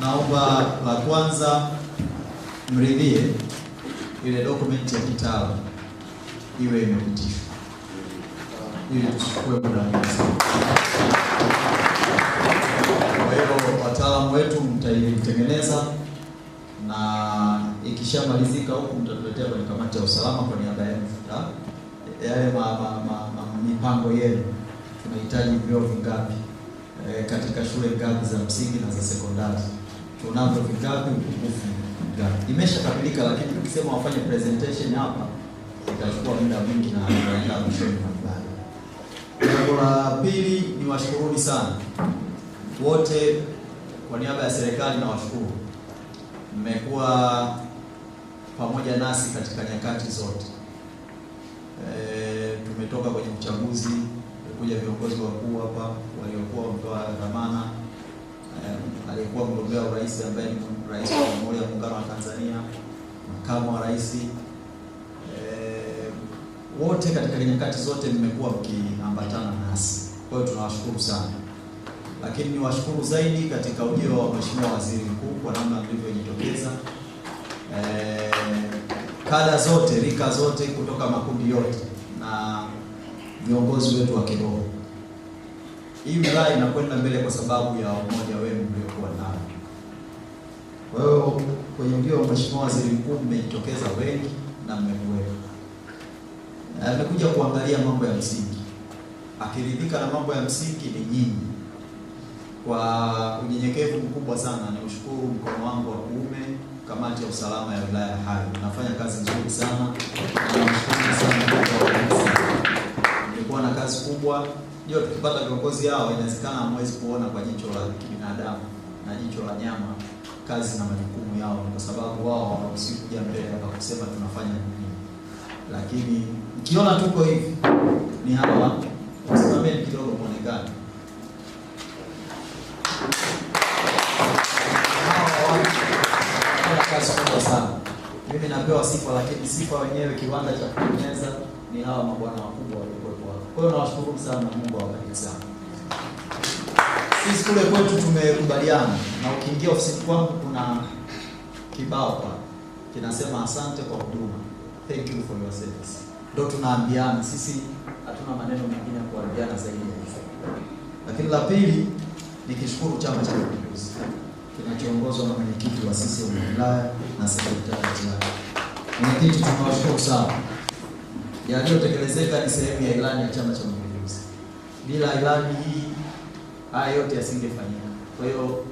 naomba la kwanza mridhie ile dokumenti ya kitaalamu iwe imepitishwa ili tusichukue muda mwingi. Kwa hiyo wataalamu wetu mtaitengeneza na ikishamalizika huku mtatuletea kwenye kamati ya usalama kwa niaba yenu. Yale mipango yenu, tunahitaji vyoo vingapi katika shule ngapi za msingi na za sekondari, tunavyo vingapi, upungufu ngapi. Imeshakamilika, lakini tukisema wafanye presentation hapa itachukua muda mwingi na itaenda mwishoni mwa ibada. Jambo la pili, ni washukuruni sana wote kwa niaba ya serikali, na washukuru mmekuwa pamoja nasi katika nyakati zote. Tumetoka kwenye uchaguzi, kuja viongozi wakuu hapa waliokuwa wamepewa dhamana, aliyekuwa mgombea urais ambaye ni rais wa Jamhuri ya Muungano wa Tanzania, makamu wa rais, wote katika nyakati zote mmekuwa mkiambatana nasi. Kwa hiyo tunawashukuru sana, lakini ni washukuru zaidi katika ujio wa Mheshimiwa Waziri Mkuu kwa namna mlivyojitokeza, kada zote, rika zote, kutoka makundi yote na viongozi wetu wa kiroho. Hii wilaya inakwenda mbele kwa sababu ya umoja wenu mliokuwa nao. Kwa hiyo kwenye ujio wa Mheshimiwa Waziri Mkuu mmejitokeza wengi na mmekuwepo. Amekuja kuangalia mambo ya msingi. Akiridhika na mambo ya msingi ni nyinyi. Kwa unyenyekevu mkubwa sana ni ushukuru mkono wangu wa kuume, kamati ya usalama ya wilaya ya Hai. Nafanya kazi nzuri sana. Nashukuru sana kwa na kazi kubwa. Ndio tukipata viongozi hao inawezekana hamwezi kuona kwa jicho la kibinadamu na jicho la nyama kazi na majukumu yao, kwa sababu wao hawaruhusiwi kuja mbele hapa kusema tunafanya nini. Lakini ukiona tuko hivi ni hawa, usimameni kidogo muonekane. Hawa kazi kubwa sana. Mimi napewa sifa, lakini sifa wenyewe kiwanda cha kutengeneza ni hawa mabwana wakubwa walikuwepo hapo. Kwa hiyo nawashukuru sana na Mungu awabariki sana. Sisi kule kwetu tumekubaliana, na ukiingia ofisini kwangu kuna kibao pale kinasema asante kwa huduma, thank you for your service. Ndio tunaambiana, sisi hatuna maneno mengine ya kuambiana zaidi ya hizo. Lakini la pili, nikishukuru Chama cha Mapinduzi kinachoongozwa na mwenyekiti wa CCM wilaya na sekretarieti yake. Mwenyekiti, tunawashukuru sana. Yaliyotekelezeka ni sehemu ya ilani ya Chama cha Mapinduzi. Bila ilani hii haya yote yasingefanyika. Kwa hiyo